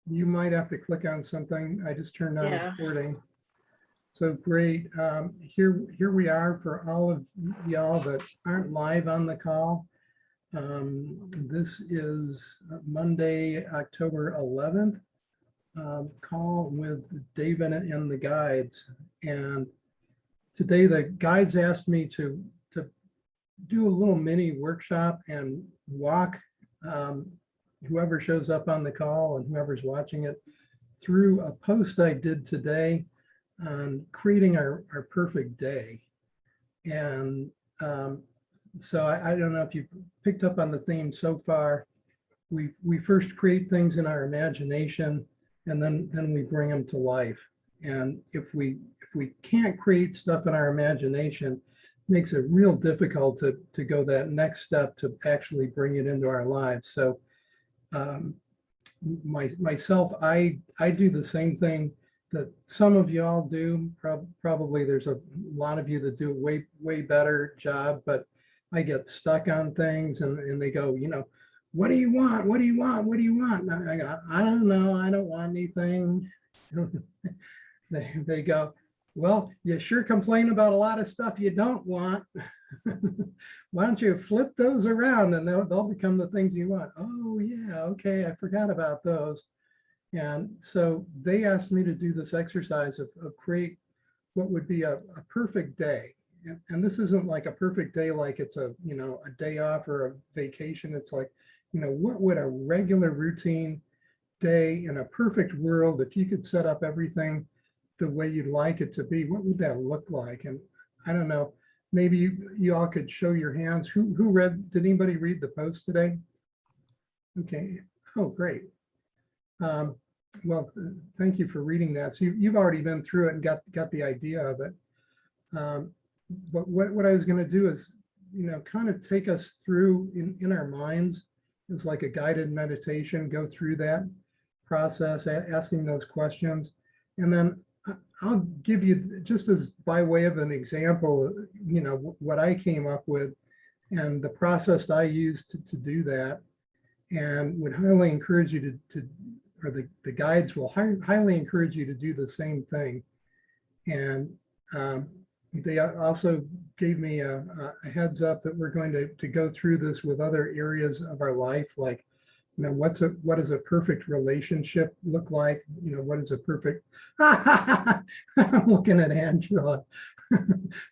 you might have to click on something. I just turned on Yeah. recording. So great. Here we are for all of y'all that aren't live on the call. This is Monday, October 11th, call with David and the guides. And today the guides asked me to do a little mini workshop and walk whoever shows up on the call and whoever's watching it through a post I did today on creating our perfect day. And so I don't know if you've picked up on the theme so far. We first create things in our imagination, and then we bring them to life. And if we can't create stuff in our imagination, it makes it real difficult to go that next step to actually bring it into our lives. So myself, I do the same thing that some of y'all do. Probably there's a lot of you that do a way better job, but I get stuck on things and they go, you know, what do you want? What do you want? What do you want? And I go, I don't know. I don't want anything. They go, well, you sure complain about a lot of stuff you don't want. Why don't you flip those around and they'll become the things you want? Oh yeah, okay, I forgot about those. And so they asked me to do this exercise of create what would be a perfect day. And this isn't like a perfect day like it's a, you know, a day off or a vacation. It's like, you know, what would a regular you day in a perfect world, if you could set up everything the way you'd like it to be, what would that look like? And I don't know, maybe you all could show your hands. Who did anybody read the post today? Okay, oh, great. Well, thank you for reading that. So you've already been through it and got the idea of it. But what I was going to do is, you know, kind of take us through in our minds as like a guided meditation, go through that process, asking those questions. And then I'll give you, just as by way of an example, you know, what I came up with and the process I used to do that, and would highly encourage you or the guides will highly encourage you to do the same thing. And they also gave me a heads up that we're going to go through this with other areas of our life, like, you know, what does a perfect relationship look like? You know, what is a perfect, I'm looking at Angela,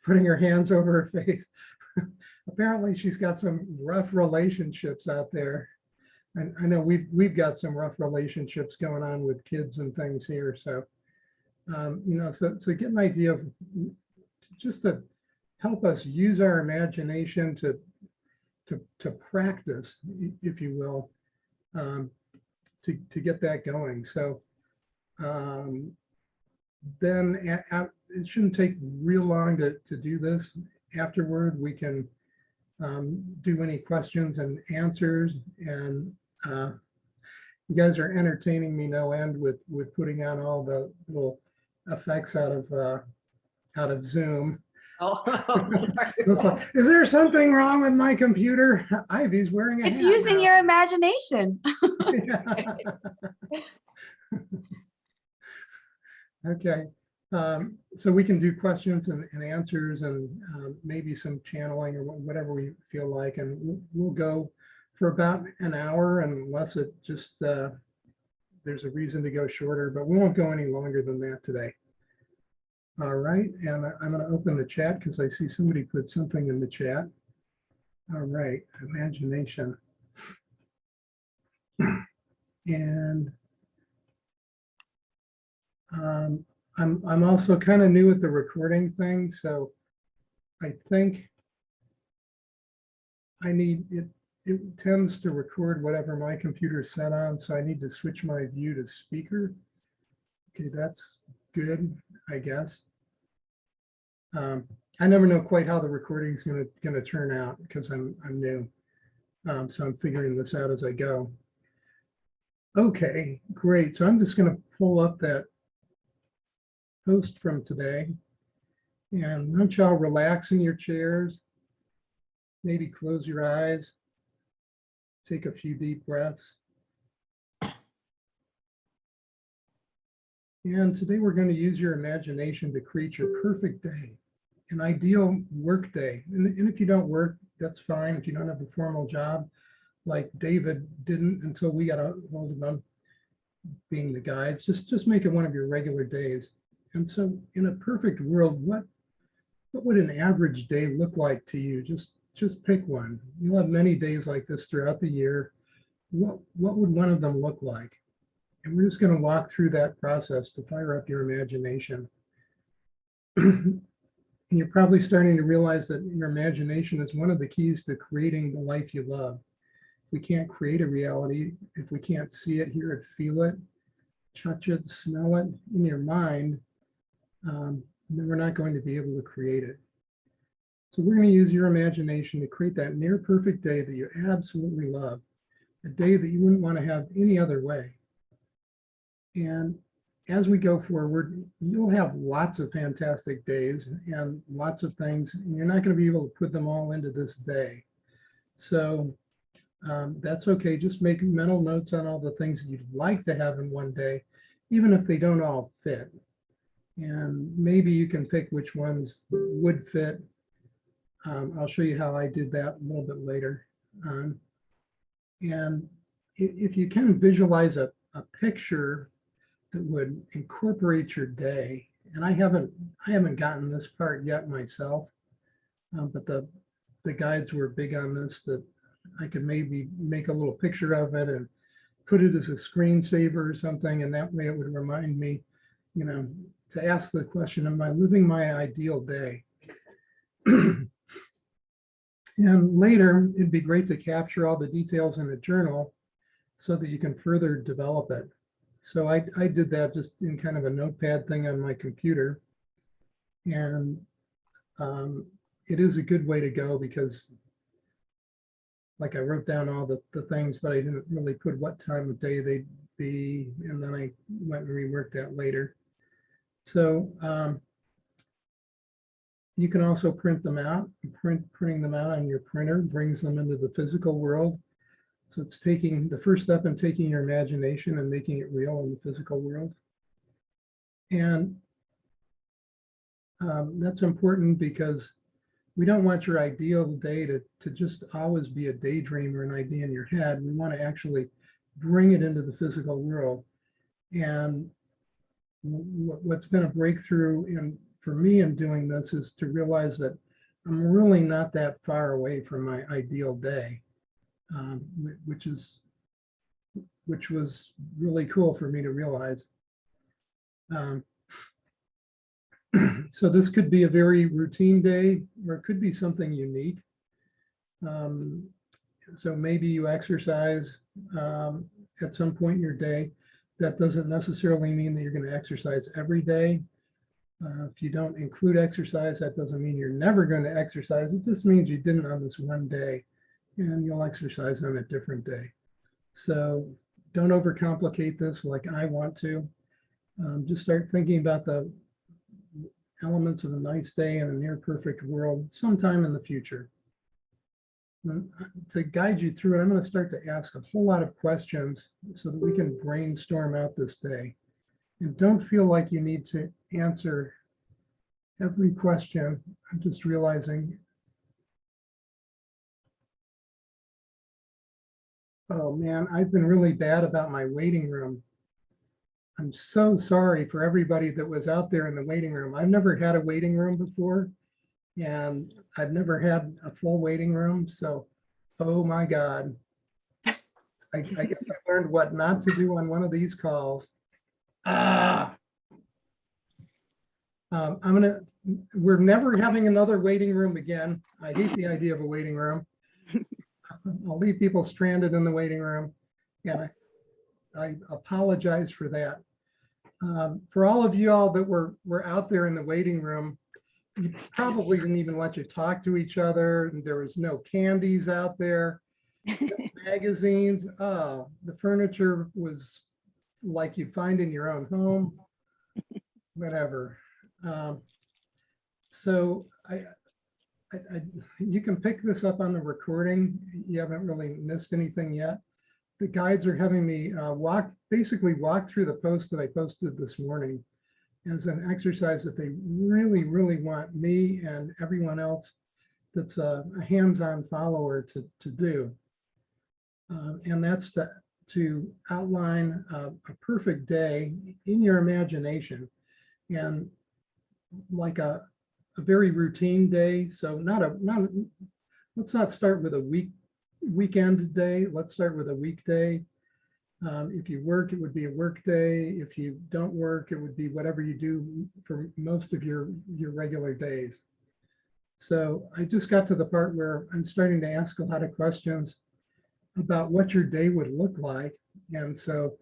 putting her hands over her face. Apparently she's got some rough relationships out there. And I know we've got some rough relationships going on with kids and things here. So, you know, so get an idea of just to help us use our imagination to practice, if you will, to get that going. So then it shouldn't take real long to do this. Afterward, we can do any questions and answers. And you guys are entertaining me no end with putting on all the little effects out of Zoom. Oh, It's like, is there something wrong with my computer? Ivy's wearing a It's hat using now. your imagination. Okay, so we can do questions and answers and maybe some channeling or whatever we feel like, and we'll go for about an hour unless it just there's a reason to go shorter, but we won't go any longer than that today. All right, and I'm going to open the chat because I see somebody put something in the chat. All right, imagination. And I'm also kind of new at the recording thing, so I think I need it. It tends to record whatever my computer is set on, so I need to switch my view to speaker. Okay, that's good, I guess. I never know quite how the recording is gonna turn out because I'm new, so I'm figuring this out as I go. Okay, great. So I'm just gonna pull up that post from today, and why don't y'all relax in your chairs, maybe close your eyes, take a few deep breaths. And today we're going to use your imagination to create your perfect day, an ideal work day. And if you don't work, that's fine. If you don't have a formal job, like David didn't until we got a hold of him being the guides, just make it one of your regular days. And so in a perfect world, what would an average day look like to you? Just pick one. You'll have many days like this throughout the year. What would one of them look like? And we're just going to walk through that process to fire up your imagination. And you're probably starting to realize that your imagination is one of the keys to creating the life you love. We can't create a reality if we can't see it, hear it, feel it, touch it, smell it in your mind, then we're not going to be able to create it. So we're going to use your imagination to create that near perfect day that you absolutely love, a day that you wouldn't want to have any other way. And as we go forward, you'll have lots of fantastic days and lots of things, and you're not going to be able to put them all into this day. So that's okay. Just make mental notes on all the things that you'd like to have in one day, even if they don't all fit. And maybe you can pick which ones would fit. I'll show you how I did that a little bit later on. And if you can visualize a picture that would incorporate your day, and I haven't gotten this part yet myself, but the guides were big on this, that I could maybe make a little picture of it and put it as a screensaver or something, and that way it would remind me, to ask the question, am I living my ideal day? And later, it'd be great to capture all the details in a journal so that you can further develop it. So I did that just in kind of a notepad thing on my computer. And it is a good way to go because, like, I wrote down all the things, but I didn't really put what time of day they'd be. And then I went and reworked that later. So you can also print them out. Printing them out on your printer brings them into the physical world. So it's taking the first step in taking your imagination and making it real in the physical world. And that's important because we don't want your ideal day to just always be a daydream or an idea in your head. We want to actually bring it into the physical world. And what's been a breakthrough for me in doing this is to realize that I'm really not that far away from my ideal day, which was really cool for me to realize. So this could be a very routine day, or it could be something unique. So maybe you exercise at some point in your day. That doesn't necessarily mean that you're going to exercise every day. If you don't include exercise, that doesn't mean you're never going to exercise. It just means you didn't on this one day, and you'll exercise on a different day. So don't overcomplicate this like I want to. Just start thinking about the elements of a nice day in a near perfect world sometime in the future. And to guide you through it, I'm going to start to ask a whole lot of questions so that we can brainstorm out this day. And don't feel like you need to answer every question. I'm just realizing, oh man, I've been really bad about my waiting room. I'm so sorry for everybody that was out there in the waiting room. I've never had a waiting room before, and I've never had a full waiting room. So, oh my God. I guess I learned what not to do on one of these calls. We're never having another waiting room again. I hate the idea of a waiting room. I'll leave people stranded in the waiting room. And I apologize for that. For all of you all that were out there in the waiting room, you probably didn't even let you talk to each other. There was no candies out there, no magazines. The furniture was like you'd find in your own home, whatever. So you can pick this up on the recording. You haven't really missed anything yet. the guides are having me basically walk through the post that I posted this morning as an exercise that they really, really want me and everyone else that's a hands-on follower to do. And that's to outline a perfect day in your imagination, and like a very routine day. So let's not start with a weekend day. Let's start with a weekday. If you work, it would be a work day. If you don't work, it would be whatever you do for most of your regular days. So I just got to the part where I'm starting to ask a lot of questions about what your day would look like. And so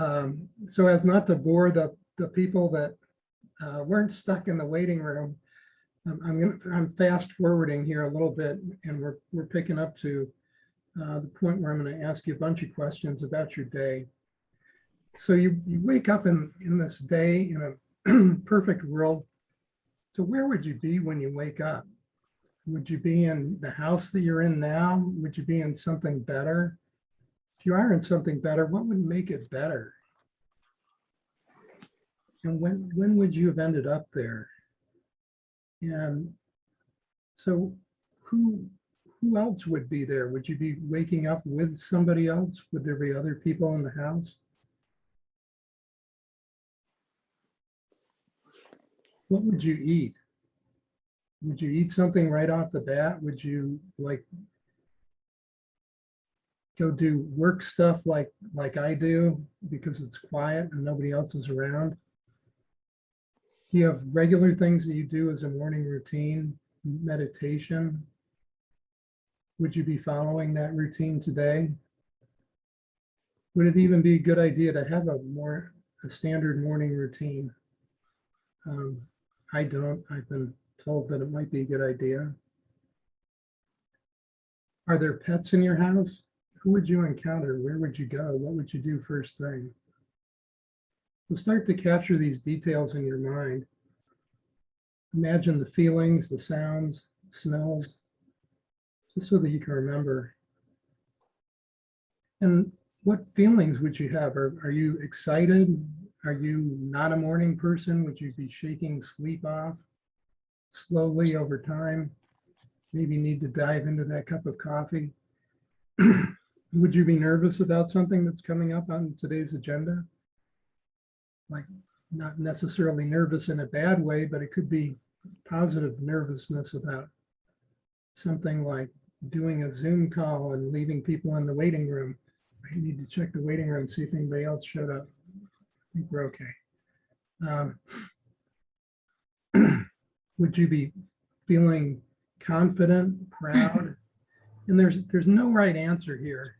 as not to bore the people that weren't stuck in the waiting room, I'm fast forwarding here a little bit, and we're picking up to the point where I'm going to ask you a bunch of questions about your day. So you wake up in this day in a perfect world. So where would you be when you wake up? Would you be in the house that you're in now? Would you be in something better? If you are in something better, what would make it better? And when would you have ended up there? And so who else would be there? Would you be waking up with somebody else? Would there be other people in the house? What would you eat? Would you eat something right off the bat? Would you like go do work stuff like I do because it's quiet and nobody else is around? Do you have regular things that you do as a morning routine, meditation? Would you be following that routine today? Would it even be a good idea to have a standard morning routine? I don't. I've been told that it might be a good idea. Are there pets in your house? Who would you encounter? Where would you go? What would you do first thing? So start to capture these details in your mind. Imagine the feelings, the sounds, smells, just so that you can remember. And what feelings would you have? Are you excited? Are you not a morning person? Would you be shaking sleep off slowly over time? Maybe need to dive into that cup of coffee. Would you be nervous about something that's coming up on today's agenda? Like, not necessarily nervous in a bad way, but it could be positive nervousness about something like doing a Zoom call and leaving people in the waiting room. I need to check the waiting room, see if anybody else showed up. I think we're okay. Would you be feeling confident, proud? And there's no right answer here.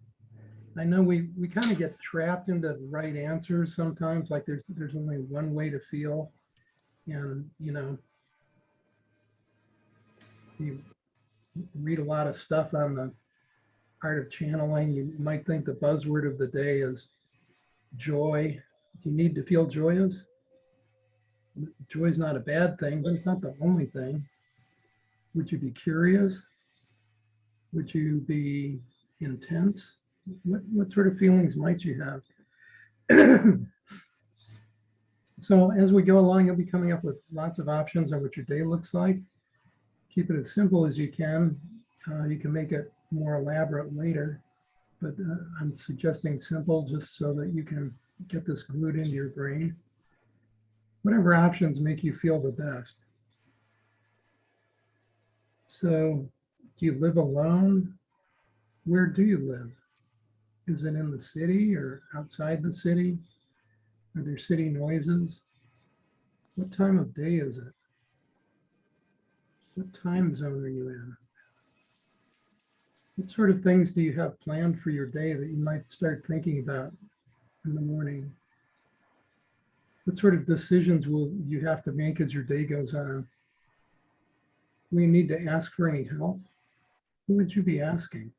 I know we kind of get trapped into right answers sometimes, like there's only one way to feel. And you read a lot of stuff on the art of channeling. You might think the buzzword of the day is joy. Do you need to feel joyous? Joy is not a bad thing, but it's not the only thing. Would you be curious? Would you be intense? What sort of feelings might you have? So as we go along, you'll be coming up with lots of options on what your day looks like. Keep it as simple as you can. You can make it more elaborate later, but I'm suggesting simple just so that you can get this glued into your brain. Whatever options make you feel the best. So, do you live alone? Where do you live? Is it in the city or outside the city? Are there city noises? What time of day is it? What time zone are you in? What sort of things do you have planned for your day that you might start thinking about in the morning? What sort of decisions will you have to make as your day goes on? Will you need to ask for any help? Who would you be asking?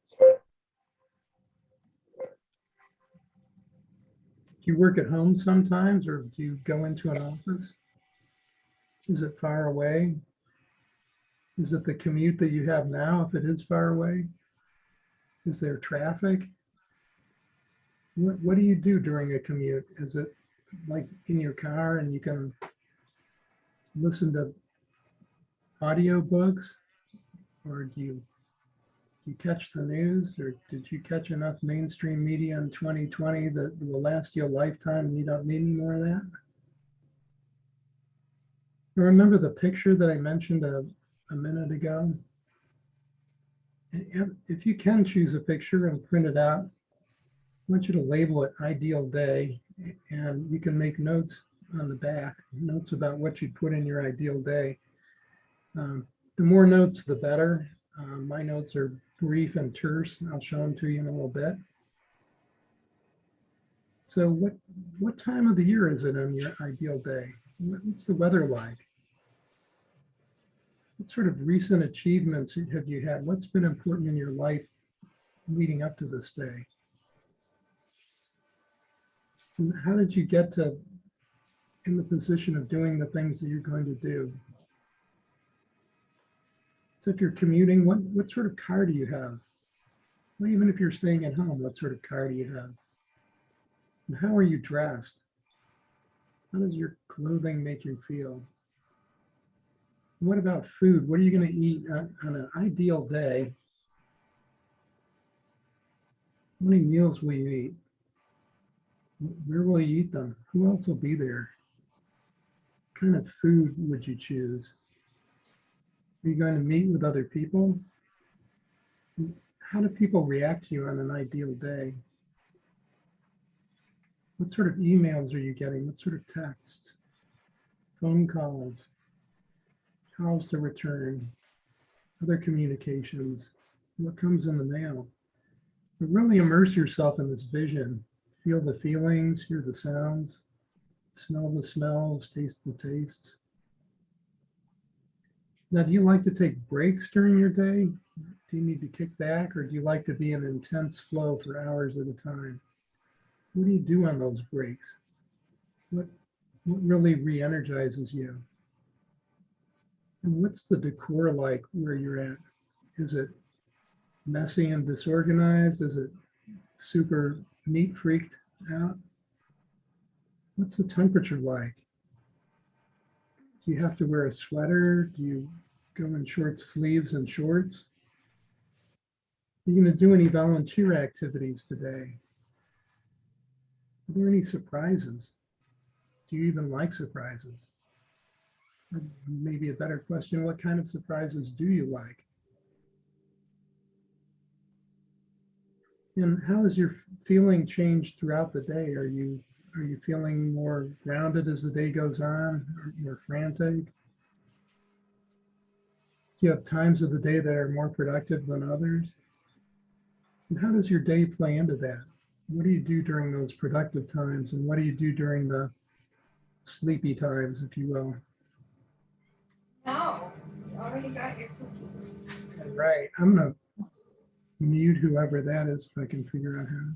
Do you work at home sometimes, or do you go into an office? Is it far away? Is it the commute that you have now, if it is far away? Is there traffic? What do you do during a commute? Is it like in your car and you can listen to audiobooks, or do you catch the news, or did you catch enough mainstream media in 2020 that will last you a lifetime and you don't need any more of that? You remember the picture that I mentioned a minute ago? If you can choose a picture and print it out, I want you to label it ideal day, and you can make notes on the back, notes about what you'd put in your ideal day. The more notes, the better. My notes are brief and terse. I'll show them to you in a little bit. So what time of the year is it on your ideal day? What's the weather like? What sort of recent achievements have you had? What's been important in your life leading up to this day? And how did you get to in the position of doing the things that you're going to do? So if you're commuting, what sort of car do you have? Well, even if you're staying at home, what sort of car do you have? And how are you dressed? How does your clothing make you feel? And what about food? What are you going to eat on an ideal day? How many meals will you eat? Where will you eat them? Who else will be there? What kind of food would you choose? Are you going to meet with other people? How do people react to you on an ideal day? What sort of emails are you getting? What sort of texts? Phone calls? Calls to return? Other communications? What comes in the mail? But really immerse yourself in this vision. Feel the feelings, hear the sounds, smell the smells, taste the tastes. Now, do you like to take breaks during your day? Do you need to kick back, or do you like to be in intense flow for hours at a time? What do you do on those breaks? What really re-energizes you? And what's the decor like where you're at? Is it messy and disorganized? Is it super neat freaked out? What's the temperature like? Do you have to wear a sweater? Do you go in short sleeves and shorts? Are you going to do any volunteer activities today? Are there any surprises? Do you even like surprises? Or maybe a better question, what kind of surprises do you like? And how has your feeling changed throughout the day? Are you feeling more grounded as the day goes on, or more frantic? Do you have times of the day that are more productive than others? And how does your day play into that? What do you do during those productive times, and what do you do during the sleepy times, if you will? No, you already got your cookies. Right. I'm going to mute whoever that is if I can figure out how.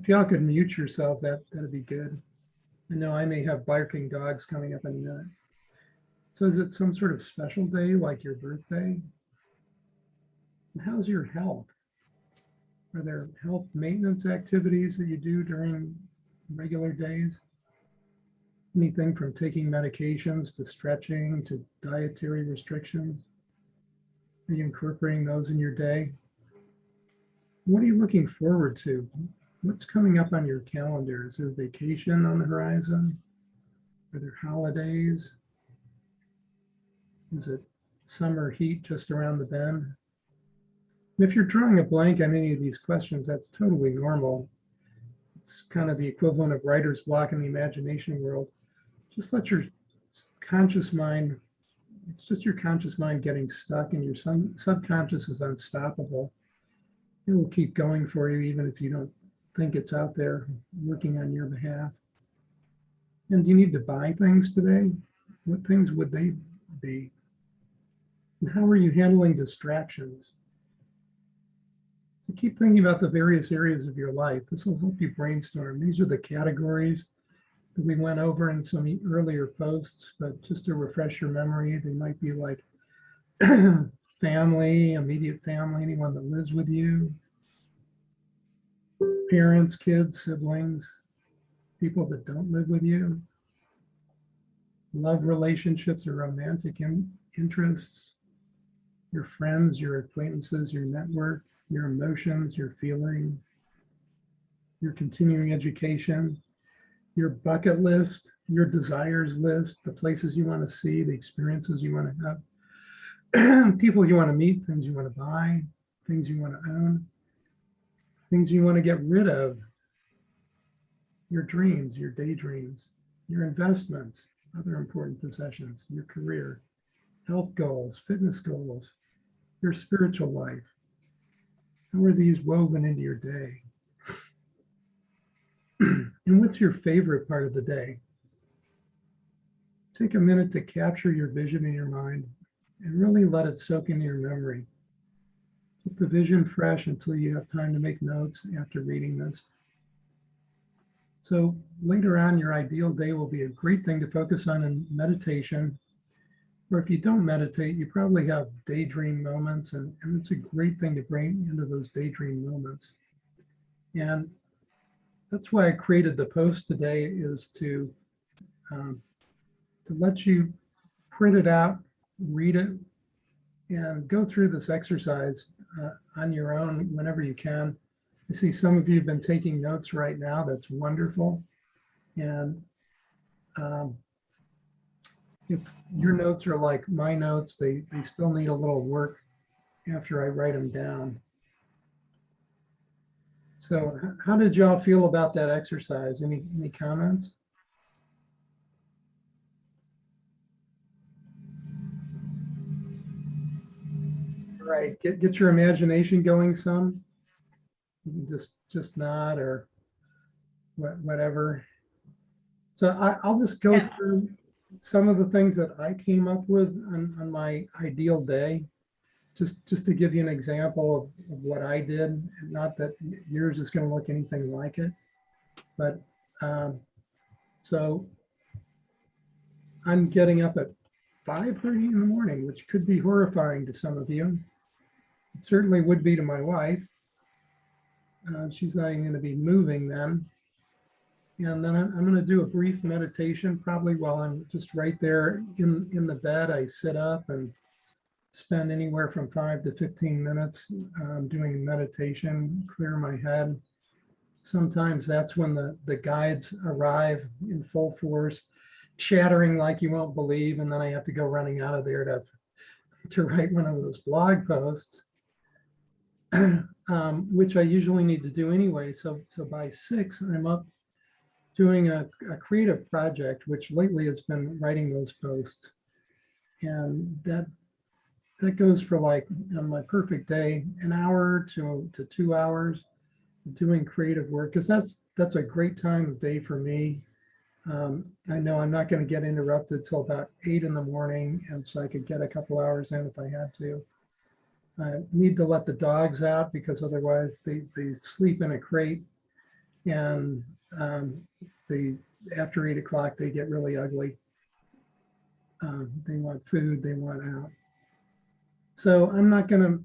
If y'all could mute yourselves, that'd be good. I know I may have barking dogs coming up in a minute. So is it some sort of special day like your birthday? And how's your health? Are there health maintenance activities that you do during regular days? Anything from taking medications to stretching to dietary restrictions? Are you incorporating those in your day? What are you looking forward to? What's coming up on your calendar? Is there a vacation on the horizon? Are there holidays? Is it summer heat just around the bend? And if you're drawing a blank on any of these questions, that's totally normal. It's kind of the equivalent of writer's block in the imagination world. Just let your conscious mind, it's just your conscious mind getting stuck, and your subconscious is unstoppable. It will keep going for you even if you don't think it's out there working on your behalf. And do you need to buy things today? What things would they be? And how are you handling distractions? So keep thinking about the various areas of your life. This will help you brainstorm. These are the categories that we went over in some earlier posts, but just to refresh your memory, they might be like family, immediate family, anyone that lives with you, parents, kids, siblings, people that don't live with you, love relationships or romantic interests, your friends, your acquaintances, your network, your emotions, your feeling, your continuing education, your bucket list, your desires list, the places you want to see, the experiences you want to have, people you want to meet, things you want to buy, things you want to own, things you want to get rid of, your dreams, your daydreams, your investments, other important possessions, your career, health goals, fitness goals, your spiritual life. How are these woven into your day? And what's your favorite part of the day? Take a minute to capture your vision in your mind and really let it soak into your memory. Keep the vision fresh until you have time to make notes after reading this. So later on, your ideal day will be a great thing to focus on in meditation. Or if you don't meditate, you probably have daydream moments, and it's a great thing to bring into those daydream moments. And that's why I created the post today, is to let you print it out, read it, and go through this exercise on your own whenever you can. I see some of you have been taking notes right now. That's wonderful. And if your notes are like my notes, they still need a little work after I write them down. So how did y'all feel about that exercise? Any comments? Right, get your imagination going some. You can just nod or whatever. So I'll just go through some of the things that I came up with on my ideal day, just to give you an example of what I did. Not that yours is going to look anything like it, but so I'm getting up at 5:30 in the morning, which could be horrifying to some of you. It certainly would be to my wife. She's not even going to be moving then. And then I'm going to do a brief meditation, probably while I'm just right there in the bed. I sit up and spend anywhere from 5 to 15 minutes doing meditation, clear my head. Sometimes that's when the guides arrive in full force, chattering like you won't believe, and then I have to go running out of there to write one of those blog posts, which I usually need to do anyway. So by 6, I'm up doing a creative project, which lately has been writing those posts. And that goes for, like, on my perfect day, an hour to 2 hours doing creative work, because that's a great time of day for me. I know I'm not going to get interrupted till about 8 in the morning, and so I could get a couple hours in if I had to. I need to let the dogs out because otherwise they sleep in a crate, and after 8 o'clock they get really ugly. They want food, they want out. So I'm not going to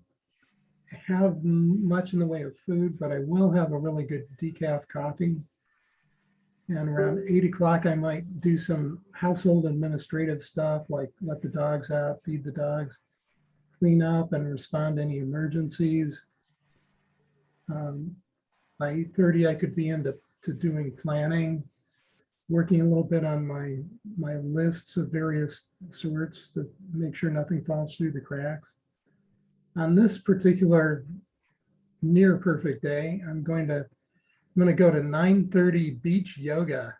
have much in the way of food, but I will have a really good decaf coffee. And around 8 o'clock, I might do some household administrative stuff, like let the dogs out, feed the dogs, clean up, and respond to any emergencies. By 8:30, I could be into doing planning, working a little bit on my lists of various sorts to make sure nothing falls through the cracks. On this particular near perfect day, I'm going to go to 9:30 beach yoga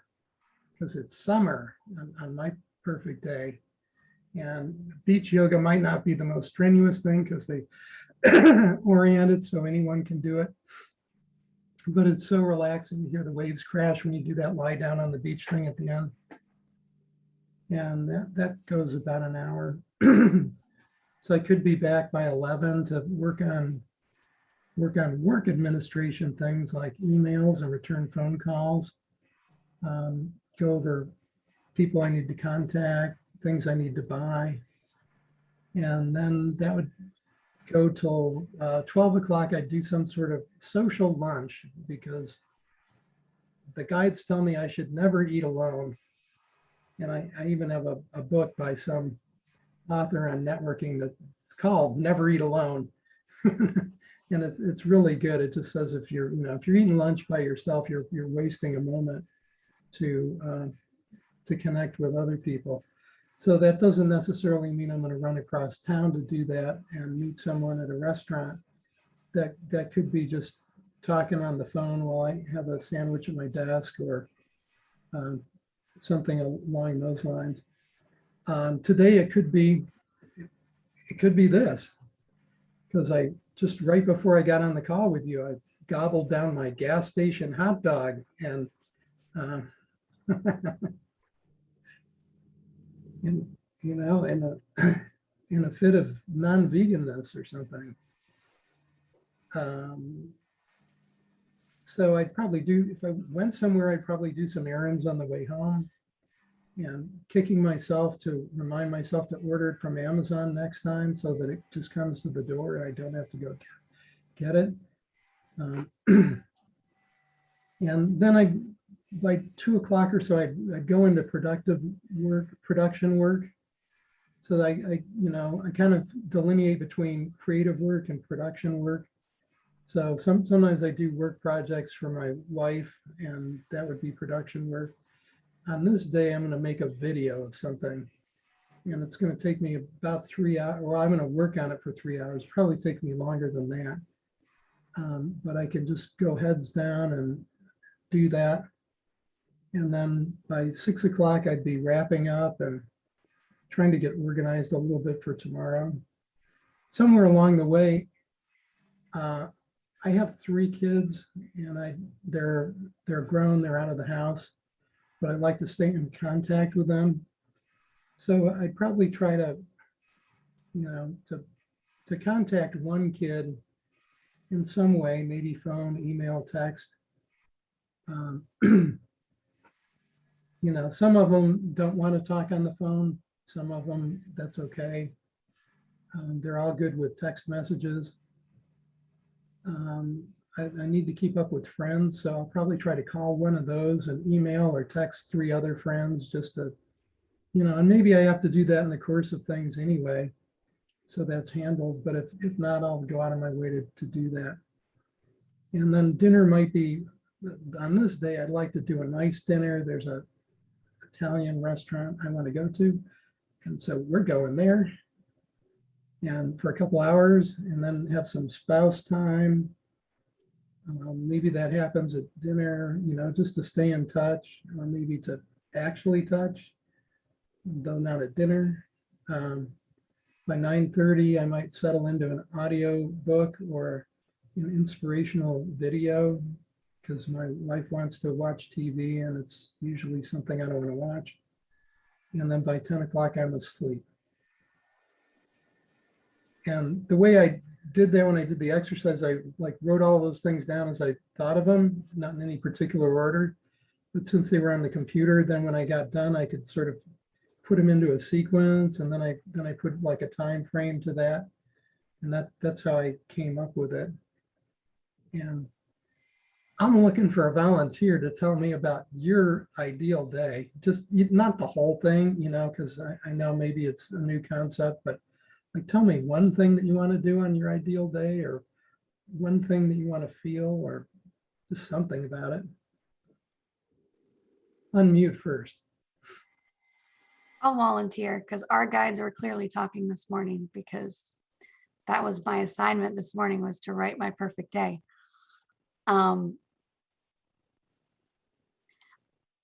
because it's summer on my perfect day. And beach yoga might not be the most strenuous thing because they orient it so anyone can do it. But it's so relaxing. You hear the waves crash when you do that lie down on the beach thing at the end. And that goes about an hour. So I could be back by 11 to work on work administration things like emails and return phone calls, go over people I need to contact, things I need to buy. And then that would go till 12 o'clock. I'd do some sort of social lunch because the guides tell me I should never eat alone. And I even have a book by some author on networking that's called Never Eat Alone. And it's really good. It just says if you're, if you're eating lunch by yourself, you're wasting a moment to connect with other people. So that doesn't necessarily mean I'm going to run across town to do that and meet someone at a restaurant. That could be just talking on the phone while I have a sandwich at my desk or something along those lines. Today it could be this, because I just right before I got on the call with you, I gobbled down my gas station hot dog and in, in a fit of non-veganness or something. So I'd probably do, if I went somewhere, I'd probably do some errands on the way home and kicking myself to remind myself to order it from Amazon next time so that it just comes to the door and I don't have to go get it. And then by 2 o'clock or so, I'd go into production work. So that I kind of delineate between creative work and production work. So sometimes I do work projects for my wife, and that would be production work. On this day, I'm going to make a video of something, and it's going to take me about 3 hours. Well, I'm going to work on it for 3 hours. Probably take me longer than that. But I can just go heads down and do that. And then by 6 o'clock, I'd be wrapping up and trying to get organized a little bit for tomorrow. Somewhere along the way, I have 3 kids, and they're grown, they're out of the house, but I'd like to stay in contact with them. So I'd probably try to, to contact one kid in some way, maybe phone, email, text. Some of them don't want to talk on the phone. Some of them, that's okay. They're all good with text messages. I need to keep up with friends, so I'll probably try to call one of those and email or text 3 other friends just to, and maybe I have to do that in the course of things anyway. So that's handled, but if not, I'll go out of my way to do that. And then dinner might be, on this day, I'd like to do a nice dinner. There's a Italian restaurant I want to go to. And so we're going there and for a couple hours and then have some spouse time. Maybe that happens at dinner, just to stay in touch, or maybe to actually touch, though not at dinner. By 9:30, I might settle into an audio book or an inspirational video because my wife wants to watch TV and it's usually something I don't want to watch. And then by 10 o'clock, I'm asleep. And the way I did that when I did the exercise, I wrote all those things down as I thought of them, not in any particular order. But since they were on the computer, then when I got done, I could sort of put them into a sequence, and then I put like a time frame to that, and that's how I came up with it. And I'm looking for a volunteer to tell me about your ideal day. Just not the whole thing, because I know maybe it's a new concept, but tell me one thing that you want to do on your ideal day, or one thing that you want to feel, or just something about it. Unmute first. I'll volunteer because our guides were clearly talking this morning, because that was my assignment this morning, was to write my perfect day.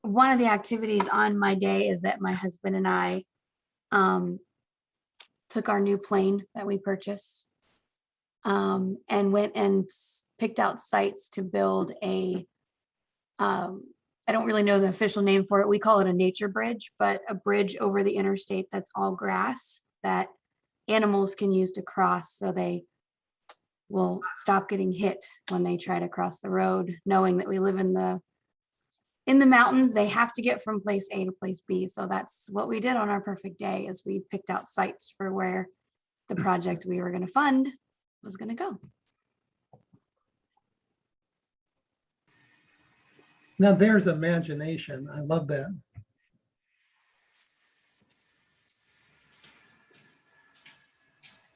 One of the activities on my day is that my husband and I took our new plane that we purchased and went and picked out sites to build I don't really know the official name for it. We call it a nature bridge, but a bridge over the interstate that's all grass that animals can use to cross, so they will stop getting hit when they try to cross the road, knowing that we live in the mountains. They have to get from place A to place B. So that's what we did on our perfect day, is we picked out sites for where the project we were going to fund was gonna go. Now there's imagination. I love that.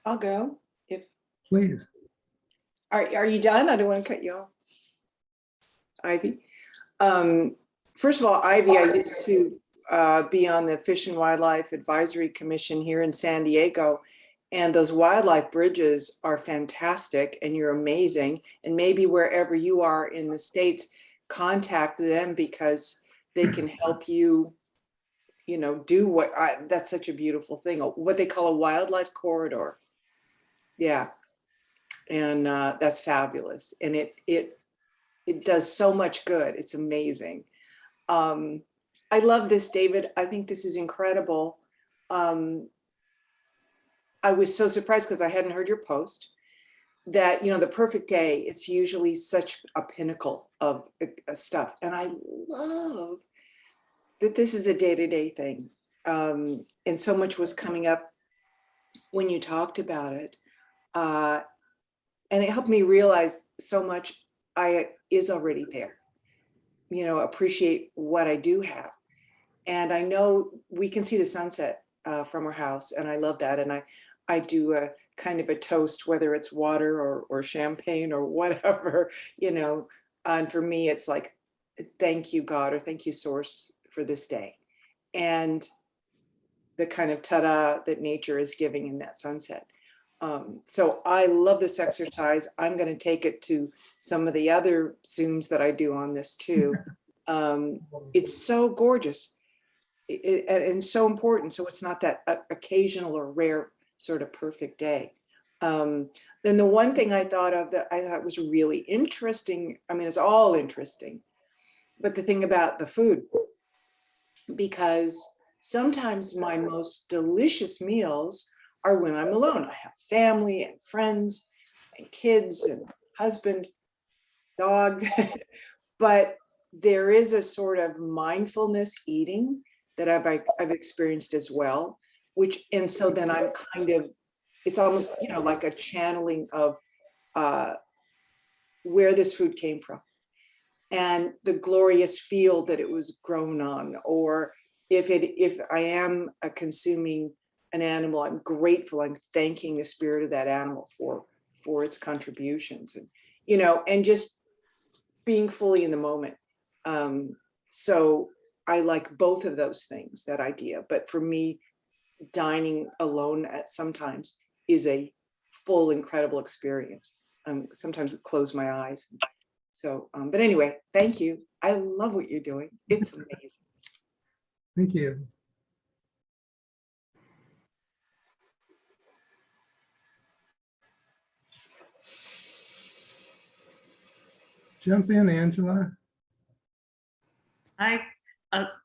I'll go. If Please. are you done? I don't want to cut you off. Ivy. First of all, Ivy, I used to be on the Fish and Wildlife Advisory Commission here in San Diego. And those wildlife bridges are fantastic and you're amazing. And maybe wherever you are in the States, contact them because they can help you, you know, do what that's such a beautiful thing, what they call a wildlife corridor. Yeah. And that's fabulous. And it does so much good. It's amazing. I love this, David. I think this is incredible. I was so surprised because I hadn't heard your post that, you know, the perfect day, it's usually such a pinnacle of stuff. And I love that this is a day-to-day thing. And so much was coming up when you talked about it. And it helped me realize so much is already there, you know, appreciate what I do have. And I know we can see the sunset from our house. And I love that. And I do a kind of a toast, whether it's water or champagne or whatever, you know, and for me, it's like, thank you, God, or thank you, Source, for this day. And the kind of ta-da that nature is giving in that sunset. So I love this exercise. I'm going to take it to some of the other Zooms that I do on this too. It's so gorgeous and so important. So it's not that occasional or rare sort of perfect day. Then the one thing I thought of that I thought was really interesting, I mean, it's all interesting, but the thing about the food, because sometimes my most delicious meals are when I'm alone. I have family and friends and kids and husband, dog, but there is a sort of mindfulness eating that I've experienced as well, and so then I'm kind of, it's almost, you know, like a channeling of where this food came from and the glorious field that it was grown on, or if I am consuming an animal, I'm grateful, I'm thanking the spirit of that animal for its contributions, and, you know, and just being fully in the moment. So I like both of those things, that idea. But for me, dining alone at sometimes is a full, incredible experience. Sometimes I close my eyes. So, but anyway, thank you. I love what you're doing. It's amazing. Thank you. Jump in, Angela. Hi,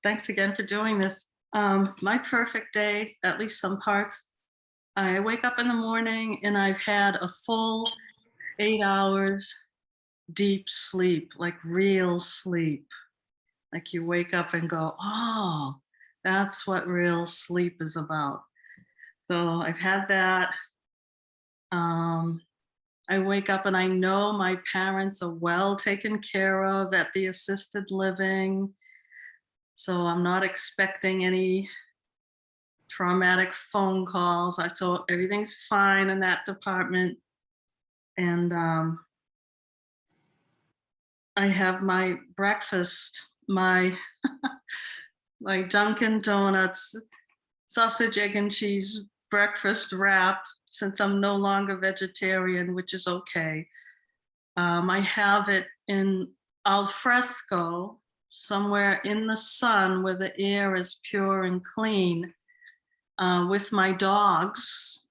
thanks again for doing this. My perfect day, at least some parts, I wake up in the morning and I've had a full 8 hours deep sleep, like real sleep. Like you wake up and go, oh, that's what real sleep is about. So I've had that. I wake up and I know my parents are well taken care of at the assisted living. So I'm not expecting any traumatic phone calls. I thought everything's fine in that department. And I have my breakfast, my my Dunkin' Donuts sausage, egg, and cheese breakfast wrap, since I'm no longer vegetarian, which is okay. I have it in al fresco, somewhere in the sun where the air is pure and clean, with my dogs,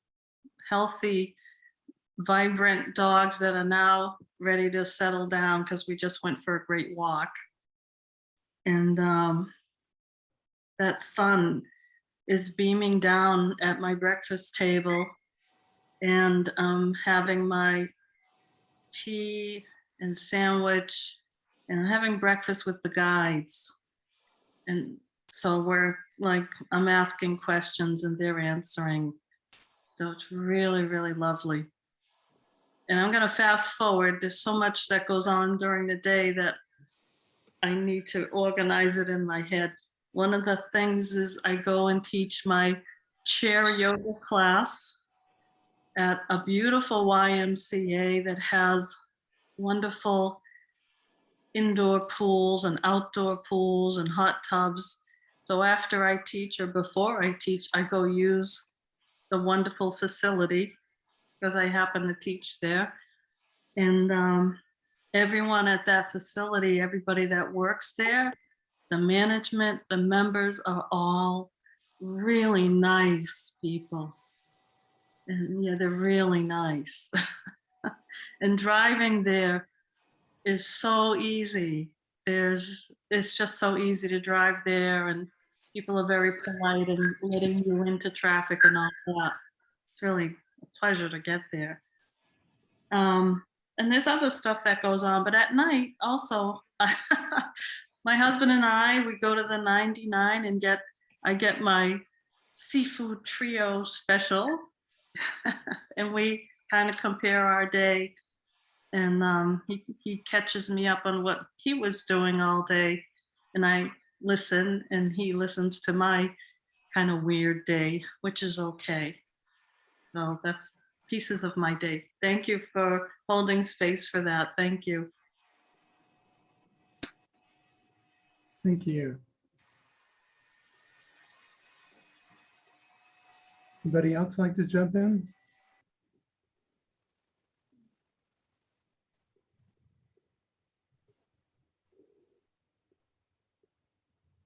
healthy, vibrant dogs that are now ready to settle down because we just went for a great walk. And that sun is beaming down at my breakfast table, and having my tea and sandwich and having breakfast with the guides. And so we're like, I'm asking questions and they're answering. So it's really, really lovely. And I'm going to fast forward. There's so much that goes on during the day that I need to organize it in my head. One of the things is I go and teach my chair yoga class at a beautiful YMCA that has wonderful indoor pools and outdoor pools and hot tubs. So after I teach or before I teach, I go use the wonderful facility because I happen to teach there. And everyone at that facility, everybody that works there, the management, the members are all really nice people. And yeah, they're really nice. And driving there is so easy. It's just so easy to drive there, and people are very polite and letting you into traffic and all that. It's really a pleasure to get there. And there's other stuff that goes on, but at night also, my husband and I, we go to the 99 and I get my seafood trio special, and we kind of compare our day. And he catches me up on what he was doing all day, and I listen, and he listens to my kind of weird day, which is okay. So that's pieces of my day. Thank you for holding space for that. Thank you. Thank you. Anybody else like to jump in?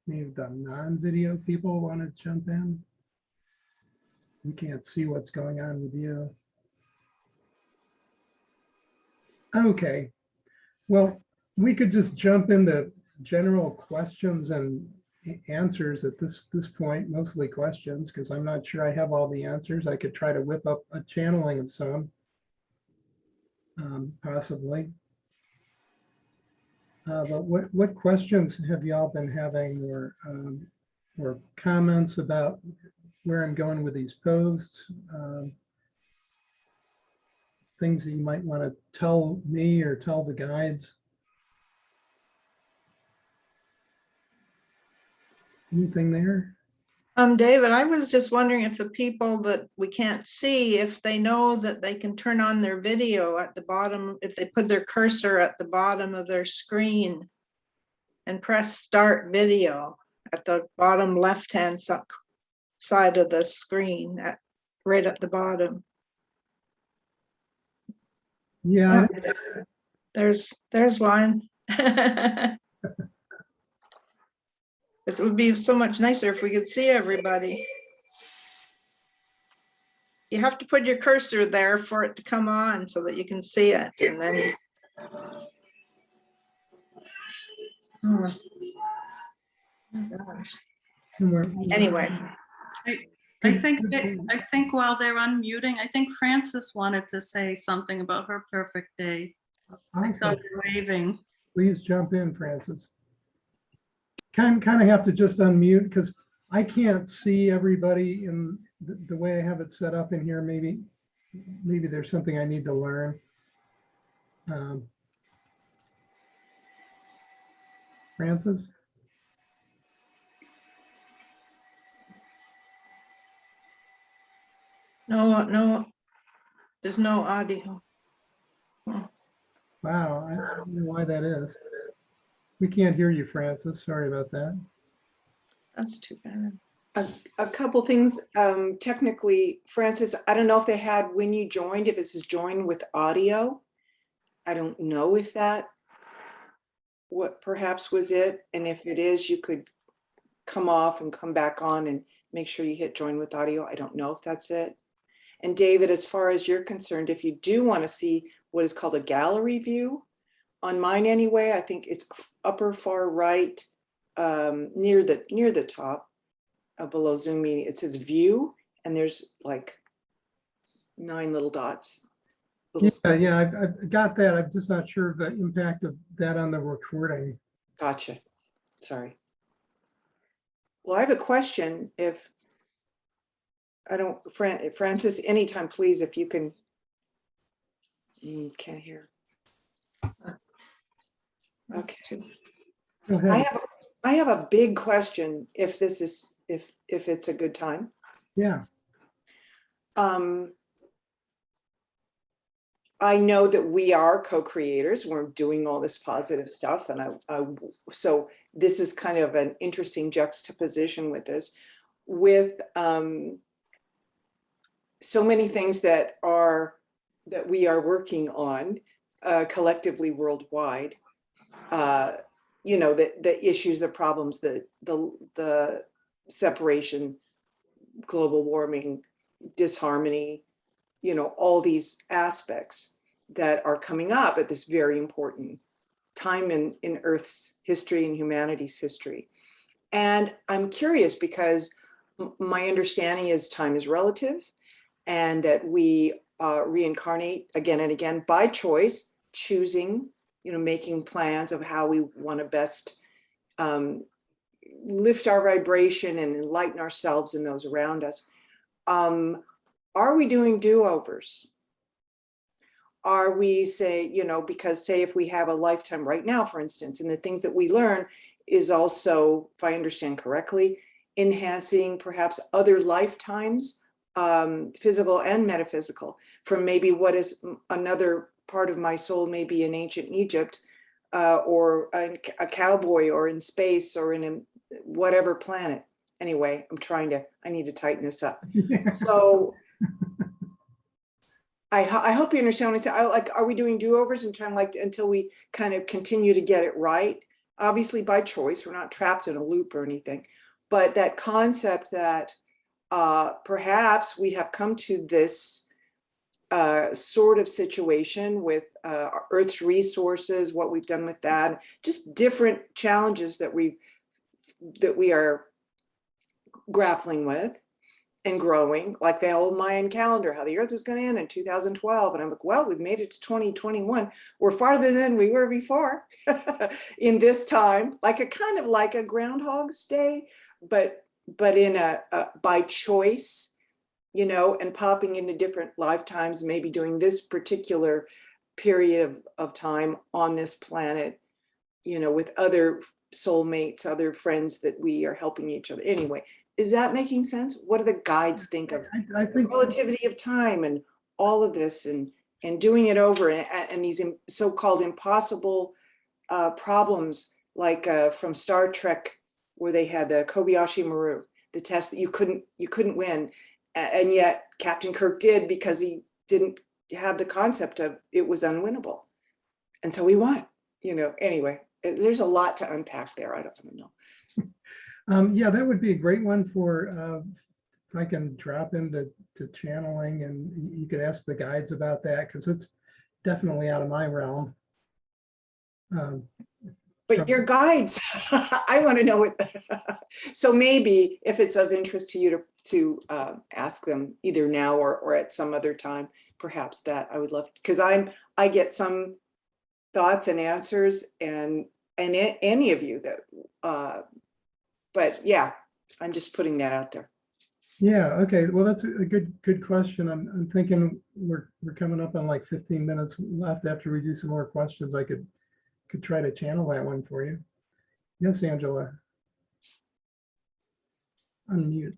Maybe the non-video people want to jump in. We can't see what's going on with you. Okay, well, we could just jump into general questions and answers at this point, mostly questions, because I'm not sure I have all the answers. I could try to whip up a channeling of some, possibly. But what questions have y'all been having, or comments about where I'm going with these posts? Things that you might want to tell me or tell the guides? Anything there? David, I was just wondering if the people that we can't see, if they know that they can turn on their video at the bottom, if they put their cursor at the bottom of their screen and press start video at the bottom left-hand side of the screen, right at the bottom. Yeah. There's one. It would be so much nicer if we could see everybody. You have to put your cursor there for it to come on so that you can see it, and then. Oh gosh. Anyway. I think while they're unmuting, I think Frances wanted to say something about her perfect day. I saw Okay. her waving. Please jump in, Frances. Kind of have to just unmute because I can't see everybody in the way I have it set up in here. Maybe there's something I need to learn. Frances? No, there's no audio. Wow, I don't know why that is. We can't hear you, Frances. Sorry about that. That's too bad. A couple things, technically, Francis, I don't know if they had when you joined, if it's joined with audio. I don't know if that what perhaps was it. And if it is, you could come off and come back on and make sure you hit join with audio. I don't know if that's it. And David, as far as you're concerned, if you do want to see what is called a gallery view, on mine anyway, I think it's upper far right, near the top, below Zoom meeting. It says view, and there's like 9 little dots. Yeah, I've got that. I'm just not sure of the impact of that on the recording. Gotcha. Sorry. Well, I have a question. If I don't, Francis, anytime, please, if you can Can't hear. That's too- Go I ahead. have a big question if this is, if it's a good time. Yeah, I know that we are co-creators. We're doing all this positive stuff. And so this is kind of an interesting juxtaposition with this, with so many things that we are working on collectively worldwide. You know, the issues, the problems, the separation, global warming, disharmony, you know, all these aspects that are coming up at this very important time in Earth's history and humanity's history. And I'm curious because my understanding is time is relative, and that we reincarnate again and again by choice, choosing, you know, making plans of how we want to best lift our vibration and enlighten ourselves and those around us. Are we doing do-overs? Are we, say, you know, because say if we have a lifetime right now, for instance, and the things that we learn is also, if I understand correctly, enhancing perhaps other lifetimes, physical and metaphysical, from maybe what is another part of my soul, maybe in ancient Egypt, or a cowboy, or in space, or in a whatever planet. Anyway, I need to tighten this up. So I hope you understand what I say. Like, are we doing do-overs and trying, like, until we kind of continue to get it right? Obviously by choice, we're not trapped in a loop or anything, but that concept that perhaps we have come to this sort of situation with Earth's resources, what we've done with that, just different challenges that we are grappling with and growing, like the old Mayan calendar, how the Earth was going to end in 2012. And I'm like, well, we've made it to 2021. We're farther than we were before in this time, like a kind of like a Groundhog's Day, but in a by choice, you know, and popping into different lifetimes, maybe doing this particular period of time on this planet, you know, with other soulmates, other friends that we are helping each other. Anyway, is that making sense? What do the guides think of I the think, relativity of time and all of this, and doing it over, and these so-called impossible problems, like from Star Trek, where they had the Kobayashi Maru, the test that you couldn't win, and yet Captain Kirk did, because he didn't have the concept of it was unwinnable, and so we won. You know, anyway, there's a lot to unpack there. I don't know. yeah, that would be a great one for, if I can drop into channeling, and you could ask the guides about that, because it's definitely out of my realm. But your guides, I want to know what. So maybe if it's of interest to you to ask them either now or at some other time, perhaps that I would love, because I get some thoughts and answers, and any of you that, but yeah, I'm just putting that out there. Yeah, okay, well, that's a good question. I'm thinking we're coming up on like 15 minutes left. After we do some more questions, I could try to channel that one for you. Yes, Angela. Unmute.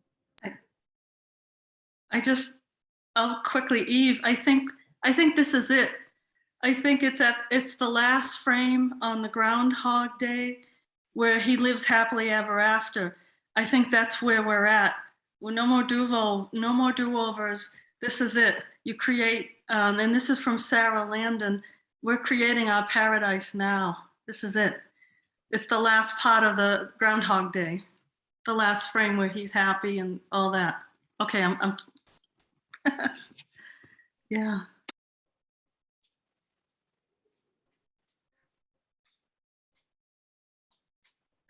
I'll quickly, Eve, I think this is it. I think it's the last frame on the Groundhog Day where he lives happily ever after. I think that's where we're at. Well, no more do-overs. This is it. You create, and this is from Sarah Landon. We're creating our paradise now. This is it. It's the last part of the Groundhog Day, the last frame where he's happy and all that. Okay, I'm yeah.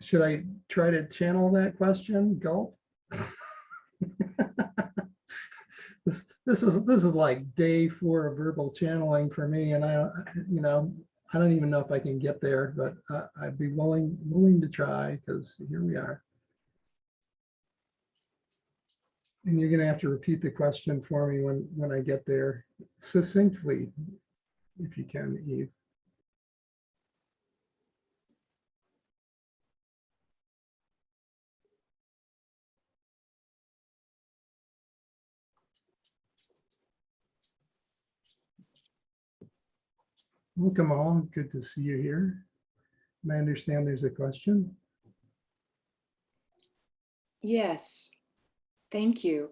Should I try to channel that question? Gulp. This is like day 4 of verbal channeling for me, and I don't even know if I can get there, but I'd be willing to try, because here we are. And you're going to have to repeat the question for me when I get there succinctly. if you can, Eve. Welcome all. Good to see you here. I understand there's a question. Yes, thank you.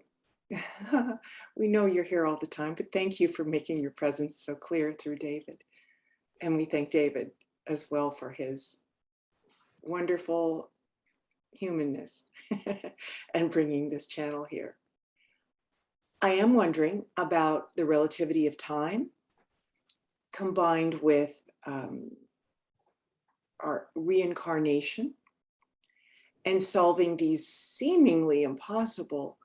We know you're here all the time, but thank you for making your presence so clear through David. And we thank David as well for his wonderful humanness and bringing this channel here. I am wondering about the relativity of time combined with our reincarnation and solving these seemingly impossible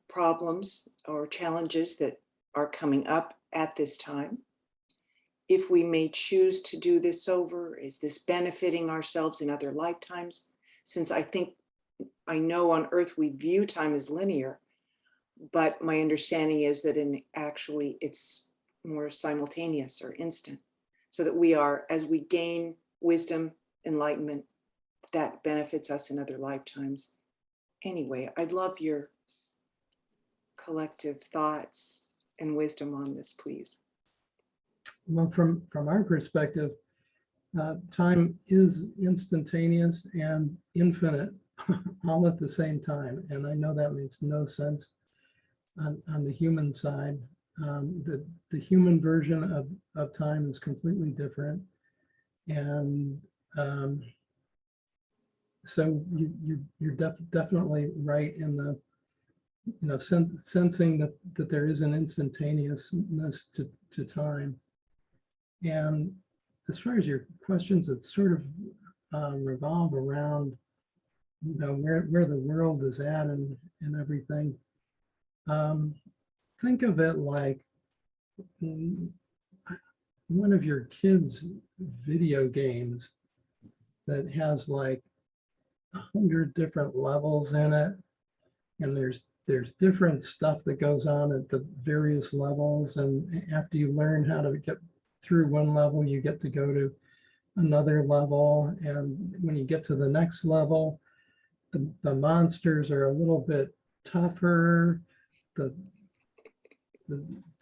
problems or challenges that are coming up at this time. If we may choose to do this over, is this benefiting ourselves in other lifetimes? Since I know on Earth we view time as linear, but my understanding is that actually it's more simultaneous or instant, so that we are, as we gain wisdom, enlightenment, that benefits us in other lifetimes. Anyway, I'd love your collective thoughts and wisdom on this, please. Well, from our perspective, time is instantaneous and infinite all at the same time. And I know that makes no sense on the human side. The human version of time is completely different. And so you're definitely right in the, sensing that there is an instantaneousness to time. And as far as your questions, that sort of revolve around, where the world is at and everything. Think of it like one of your kids' video games that has like 100 different levels in it, and there's different stuff that goes on at the various levels, and after you learn how to get through one level, you get to go to another level, and when you get to the next level, the monsters are a little bit tougher, the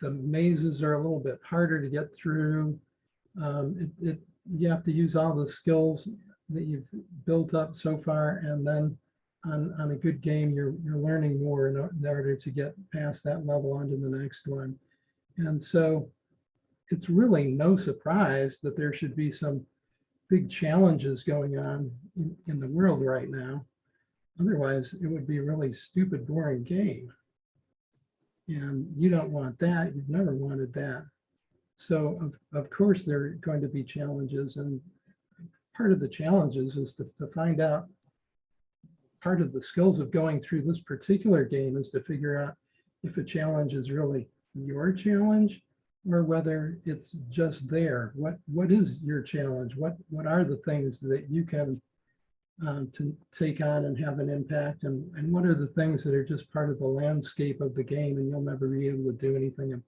mazes are a little bit harder to get through. You have to use all the skills that you've built up so far, and then on a good game, you're learning more in order to get past that level onto the next one. And so it's really no surprise that there should be some big challenges going on in the world right now. Otherwise, it would be a really stupid, boring game. And you don't want that. You've never wanted that. So of course, there are going to be challenges. And part of the challenges is to find out, part of the skills of going through this particular game is to figure out if a challenge is really your challenge or whether it's just there. What is your challenge? What are the things that you can to take on and have an impact, and what are the things that are just part of the landscape of the game and you'll never be able to do anything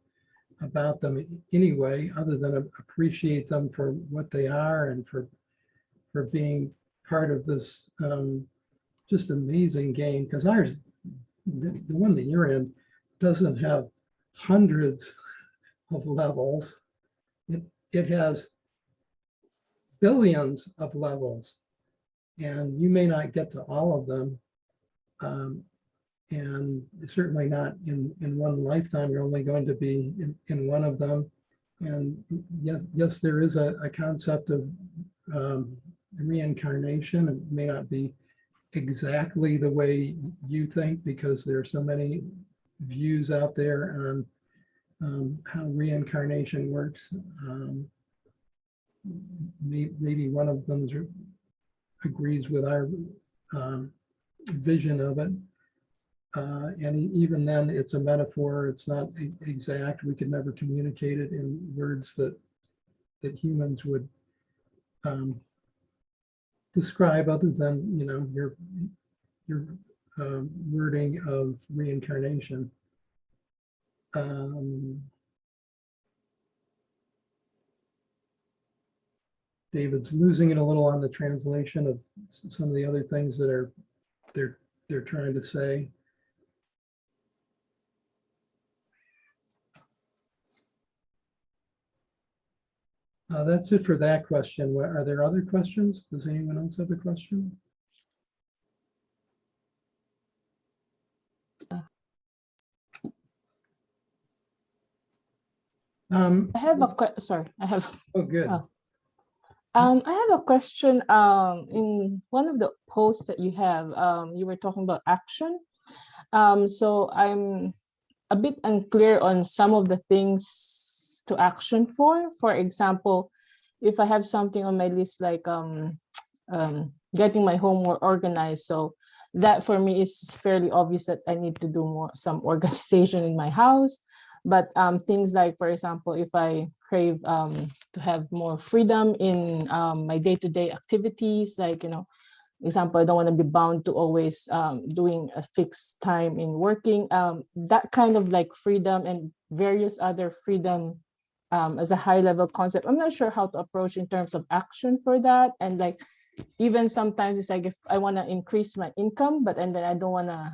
about them anyway, other than appreciate them for what they are and for being part of this just amazing game. Because ours, the one that you're in, doesn't have hundreds of levels. It has billions of levels, and you may not get to all of them, and certainly not in one lifetime. You're only going to be in one of them. And yes, there is a concept of reincarnation. It may not be exactly the way you think, because there are so many views out there on how reincarnation works. Maybe one of them agrees with our vision of it. And even then, it's a metaphor. It's not exact. We could never communicate it in words that humans would describe, other than your wording of reincarnation. David's losing it a little on the translation of some of the other things that they're trying to say. That's it for that question. Are there other questions? Does anyone else have a question? I have a sorry, I have Oh, good. Oh. I have a question. In one of the posts that you have, you were talking about action. So I'm a bit unclear on some of the things to action for. For example, if I have something on my list like getting my home more organized, so that for me is fairly obvious that I need to do some organization in my house. But things like, for example, if I crave to have more freedom in my day-to-day activities, like, example, I don't want to be bound to always doing a fixed time in working, that kind of like freedom and various other freedom as a high level concept. I'm not sure how to approach in terms of action for that. And like, even sometimes it's like if I want to increase my income, and then I don't want to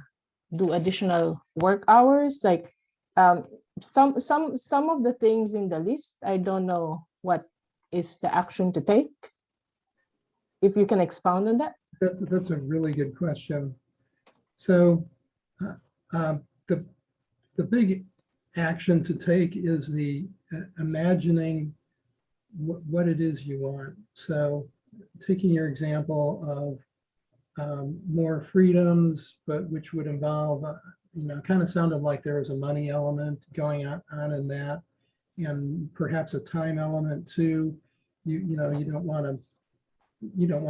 do additional work hours, like some of the things in the list, I don't know what is the action to take. If you can expound on that. That's a really good question. So the big action to take is the imagining what it is you want. So taking your example of more freedoms, but which would involve, kind of sounded like there was a money element going on in that, and perhaps a time element too. You don't want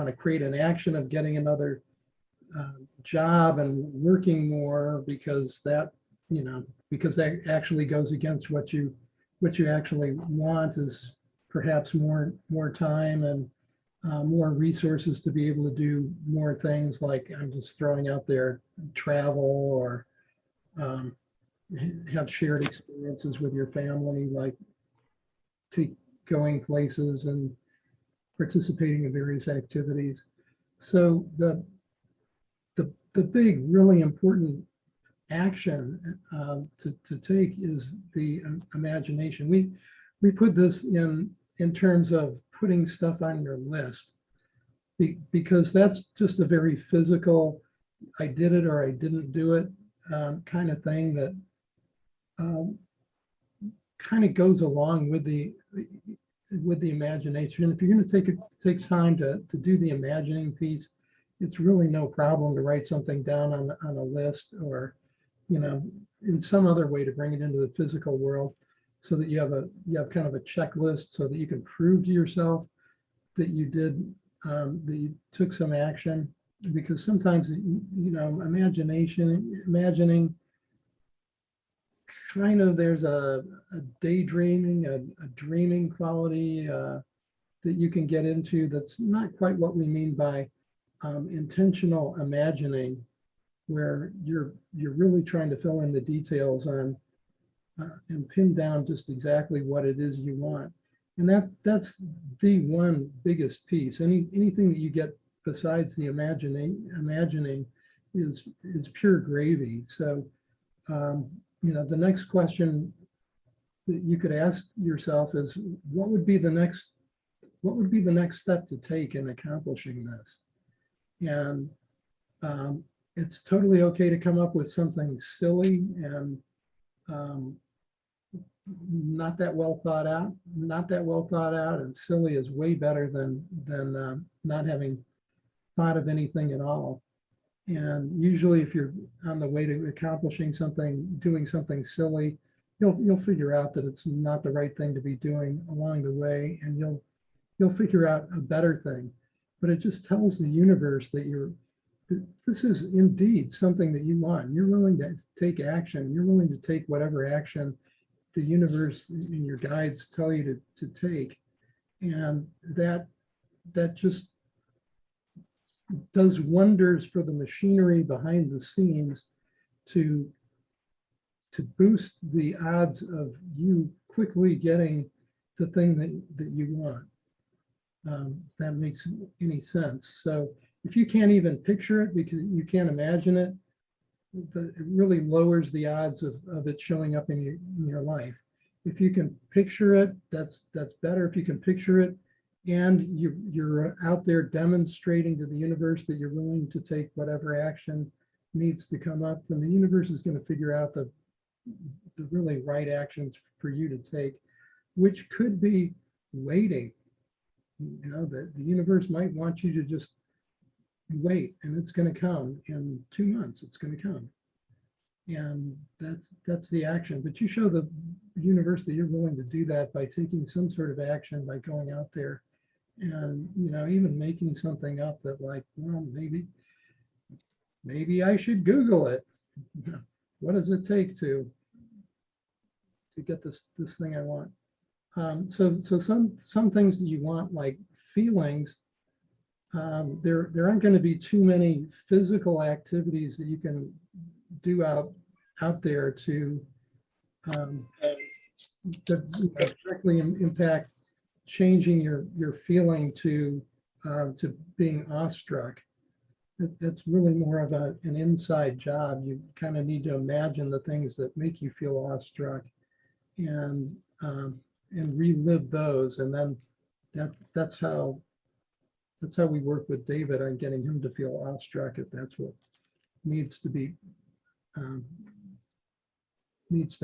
to create an action of getting another job and working more because that actually goes against what you actually want, is perhaps more time and more resources to be able to do more things, like I'm just throwing out there, travel, or have shared experiences with your family, like going places and participating in various activities. So the big, really important action to take is the imagination. We put this in terms of putting stuff on your list, because that's just a very physical, I did it or I didn't do it kind of thing that kind of goes along with the imagination. And if you're going to take time to do the imagining piece, it's really no problem to write something down on a list, or in some other way to bring it into the physical world, so that you have kind of a checklist, so that you can prove to yourself that you did that you took some action. Because sometimes imagining kind of, there's a daydreaming, a dreaming quality that you can get into that's not quite what we mean by intentional imagining, where you're really trying to fill in the details on and pin down just exactly what it is you want. And that's the one biggest piece. Anything that you get besides the imagining is pure gravy. So the next question that you could ask yourself is, what would be the next step to take in accomplishing this? And it's totally okay to come up with something silly and not that well thought out. And silly is way better than not having thought of anything at all. And usually, if you're on the way to accomplishing something, doing something silly, you'll figure out that it's not the right thing to be doing along the way, and you'll figure out a better thing. But it just tells the universe that this is indeed something that you want. You're willing to take action. You're willing to take whatever action the universe and your guides tell you to take. And that just does wonders for the machinery behind the scenes to boost the odds of you quickly getting the thing that you want. if that makes any sense. So if you can't even picture it because you can't imagine it, it really lowers the odds of it showing up in your life. If you can picture it, that's better. If you can picture it and you're out there demonstrating to the universe that you're willing to take whatever action needs to come up, then the universe is going to figure out the really right actions for you to take, which could be waiting. You know, the universe might want you to just wait, and it's going to come in 2 months. It's going to come, and that's the action. But you show the universe that you're willing to do that by taking some sort of action, by going out there and, you know, even making something up that, like, well, maybe I should Google it. What does it take to get this thing I want? So some things that you want, like feelings, there aren't going to be too many physical activities that you can do out there to directly impact changing your feeling to being awestruck. That's really more of an inside job. You kind of need to imagine the things that make you feel awestruck and relive those, and then that's how we work with David on getting him to feel awestruck, if that's what needs to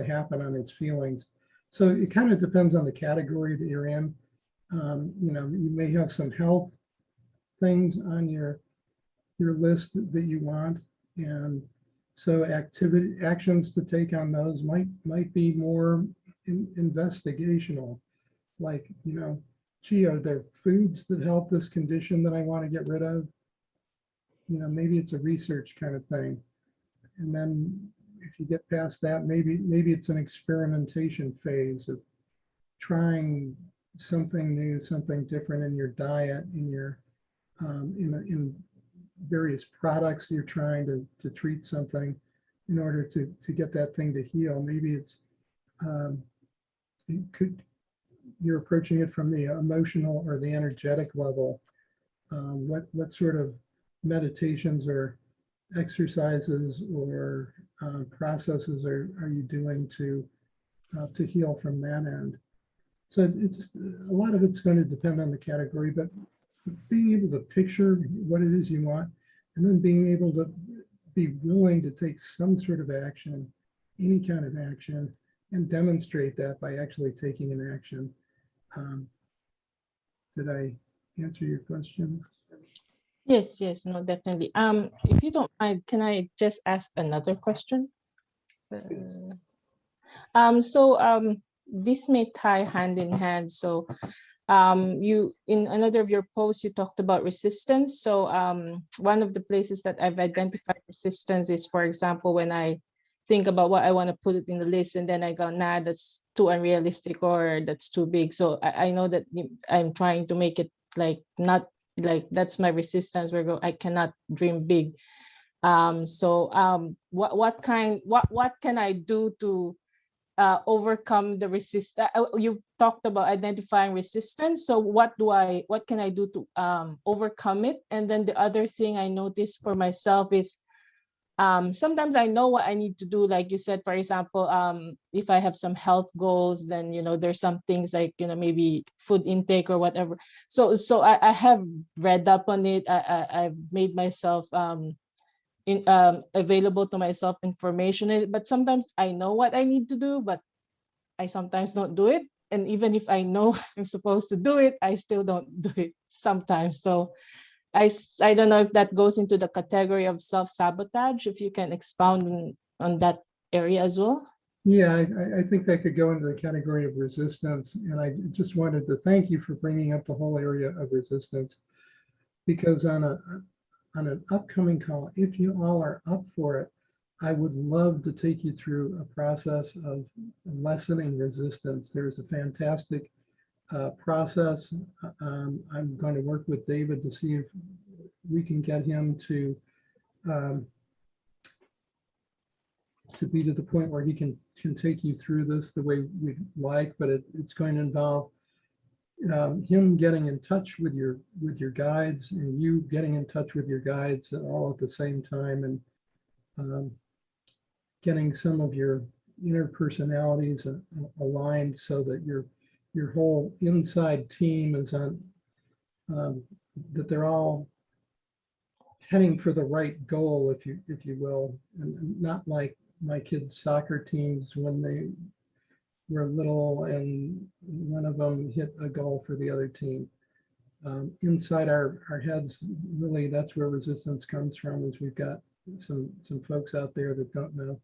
happen on his feelings. So it kind of depends on the category that you're in. You know, you may have some health things on your list that you want, and so actions to take on those might be more investigational, like, you know, gee, are there foods that help this condition that I want to get rid of? You know, maybe it's a research kind of thing. And then if you get past that, maybe it's an experimentation phase of trying something new, something different in your diet, in your in various products you're trying to treat something in order to get that thing to heal. Maybe it's you're approaching it from the emotional or the energetic level. What sort of meditations or exercises or processes are you doing to heal from that end? So it's just, a lot of it's going to depend on the category, but being able to picture what it is you want, and then being able to be willing to take some sort of action, any kind of action, and demonstrate that by actually taking an action. Did I answer your question? Yes, no, definitely. If you don't mind, can I just ask another question? This may tie hand in hand. So you, in another of your posts, you talked about resistance. So one of the places that I've identified resistance is, for example, when I think about what I want to put it in the list, and then I go, nah, that's too unrealistic, or that's too big. So I know that I'm trying to make it like, not like, that's my resistance, where I cannot dream big. What can I do to overcome the resistance? You've talked about identifying resistance. So what can I do to overcome it? And then the other thing I noticed for myself is sometimes I know what I need to do. Like you said, for example, if I have some health goals, then, you know, there's some things like, you know, maybe food intake or whatever. So I have read up on it. I've made myself available to myself information, but sometimes I know what I need to do, but I sometimes don't do it. And even if I know I'm supposed to do it, I still don't do it sometimes. So I don't know if that goes into the category of self-sabotage, if you can expound on that area as well. Yeah, I think that could go into the category of resistance. And I just wanted to thank you for bringing up the whole area of resistance, because on an upcoming call, if you all are up for it, I would love to take you through a process of lessening resistance. There's a fantastic process. I'm going to work with David to see if we can get him to be to the point where he can take you through this the way we'd like, but it's going to involve him getting in touch with your guides and you getting in touch with your guides all at the same time, and getting some of your inner personalities aligned so that your whole inside team is on, that they're all heading for the right goal, if you will, and not like my kids' soccer teams when they were little and one of them hit a goal for the other team. Inside our heads, really, that's where resistance comes from, is we've got some folks out there that don't know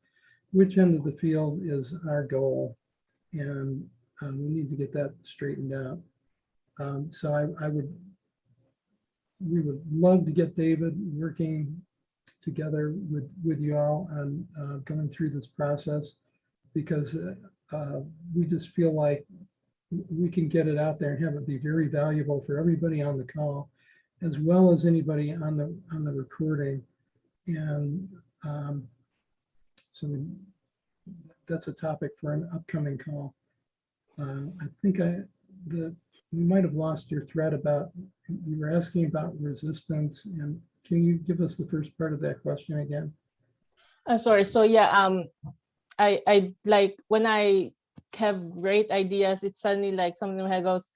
which end of the field is our goal, and we need to get that straightened out. So we would love to get David working together with you all on going through this process, because we just feel like we can get it out there and have it be very valuable for everybody on the call, as well as anybody on the recording. And so that's a topic for an upcoming call. I think we might have lost your thread about, you were asking about resistance, and can you give us the first part of that question again? Sorry. So yeah, I like when I have great ideas, it's suddenly like something in my head goes,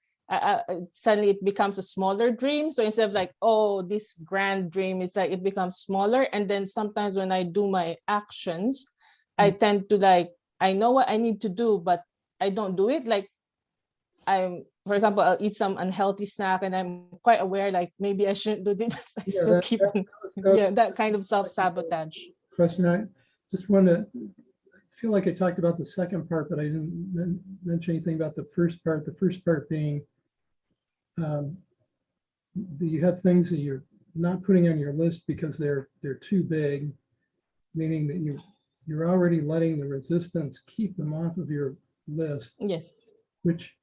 suddenly it becomes a smaller dream. So instead of like, oh, this grand dream, it's like it becomes smaller. And then sometimes when I do my actions, I tend to like, I know what I need to do, but I don't do it. Like for example, I'll eat some unhealthy snack and I'm quite aware, like maybe I shouldn't do this. I still keep that kind of self-sabotage. Question, I just want to feel like I talked about the second part, but I didn't mention anything about the first part. The first part being you have things that you're not putting on your list because they're too big, meaning that you're already letting the resistance keep them off of your list. Yes. Which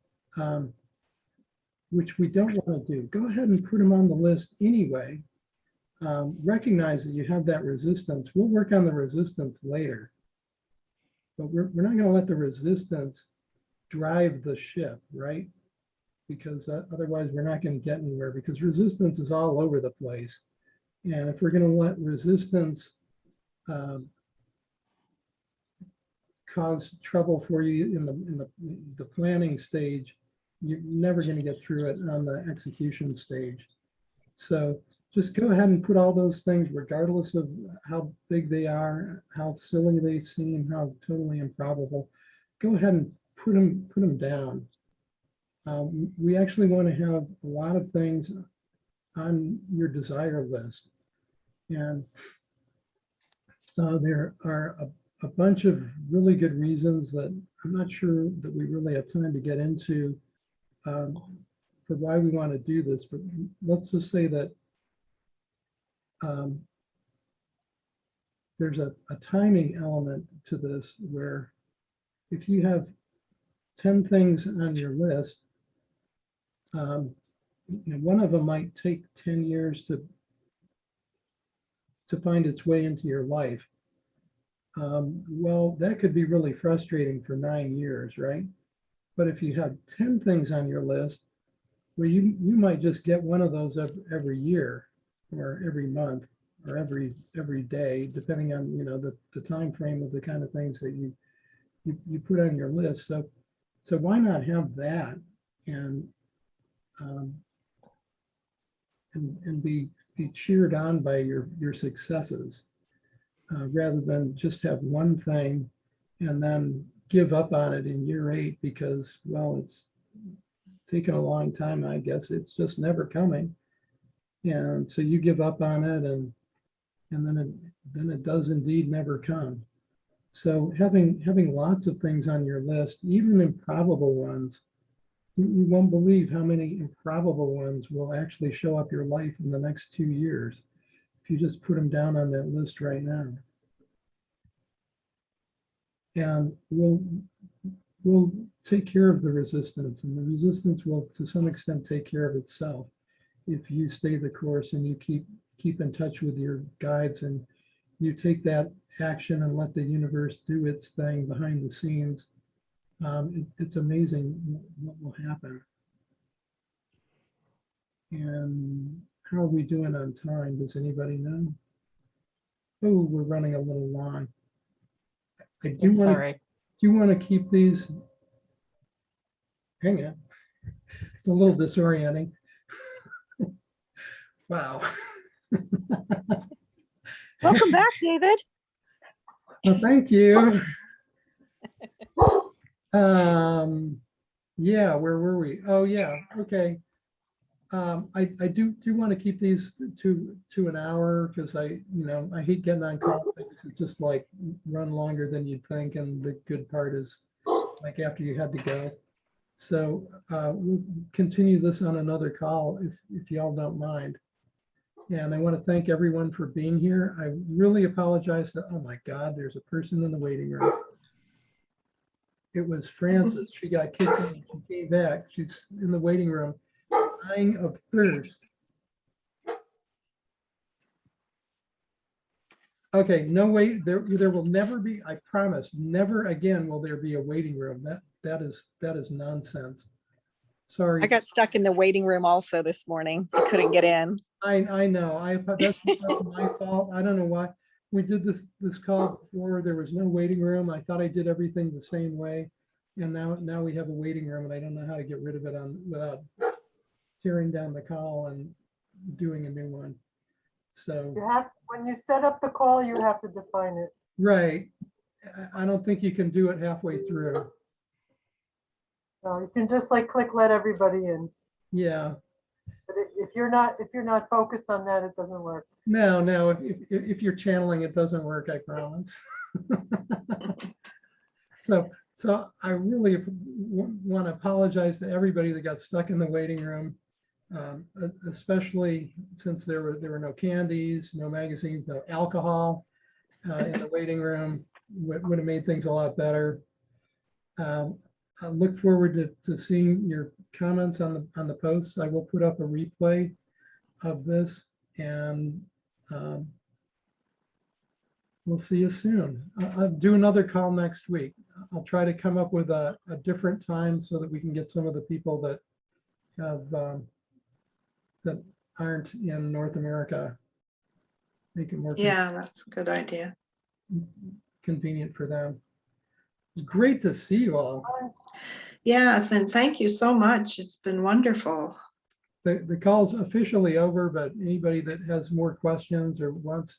we don't want to do. Go ahead and put them on the list anyway. Recognize that you have that resistance. We'll work on the resistance later, but we're not going to let the resistance drive the ship, right? Because otherwise we're not going to get anywhere, because resistance is all over the place. And if we're going to let resistance cause trouble for you in the planning stage, you're never going to get through it on the execution stage. So just go ahead and put all those things, regardless of how big they are, how silly they seem, how totally improbable. Go ahead and put them down. We actually want to have a lot of things on your desire list, and there are a bunch of really good reasons that I'm not sure that we really have time to get into for why we want to do this, but let's just say that there's a timing element to this, where if you have 10 things on your list, one of them might take 10 years to find its way into your life. Well, that could be really frustrating for 9 years, right? But if you have 10 things on your list, well, you might just get one of those every year, or every month, or every day, depending on the time frame of the kind of things that you put on your list. So why not have that and be cheered on by your successes, rather than just have one thing and then give up on it in year 8 because, well, it's taken a long time. I guess it's just never coming, and so you give up on it, and then it does indeed never come. So having lots of things on your list, even improbable ones, you won't believe how many improbable ones will actually show up your life in the next 2 years if you just put them down on that list right now. And we'll take care of the resistance, and the resistance will to some extent take care of itself if you stay the course and you keep in touch with your guides, and you take that action and let the universe do its thing behind the scenes. It's amazing what will happen. And how are we doing on time? Does anybody know? Oh, we're running a little long. I do It's all want right. to keep these. Hang on. It's a little disorienting. Wow. Welcome back, David. Well, thank you. Yeah, where were we? Oh, yeah, okay. I do want to keep these to an hour because I hate getting on calls. It's just like run longer than you'd think, and the good part is like after you had to go. So we'll continue this on another call if y'all don't mind. And I want to thank everyone for being here. I really apologize to, oh my God, there's a person in the waiting room. It was Frances. She got kicked out. She came back. She's in the waiting room, dying of thirst. Okay, no wait. There will never be. I promise. Never again will there be a waiting room. That is nonsense. Sorry. I got stuck in the waiting room also this morning. I couldn't get in. I know. That's my fault. I don't know why. We did this call before. There was no waiting room. I thought I did everything the same way, and now we have a waiting room, and I don't know how to get rid of it without tearing down the call and doing a new one. So You have, when you set up the call, you have to define it. right, I don't think you can do it halfway through. No, you can just like click let everybody in. Yeah. But if you're not focused on that, it doesn't work. No. If you're channeling, it doesn't work. I promise. So I really want to apologize to everybody that got stuck in the waiting room, especially since there were no candies, no magazines, no alcohol in the waiting room. Would have made things a lot better. I look forward to seeing your comments on the posts. I will put up a replay of this, and we'll see you soon. I'll do another call next week. I'll try to come up with a different time so that we can get some of the people that have that aren't in North America. Make it more Yeah, that's a good idea. convenient for them. It's great to see you all. Yes, and thank you so much. It's been wonderful. The call's officially over, but anybody that has more questions or wants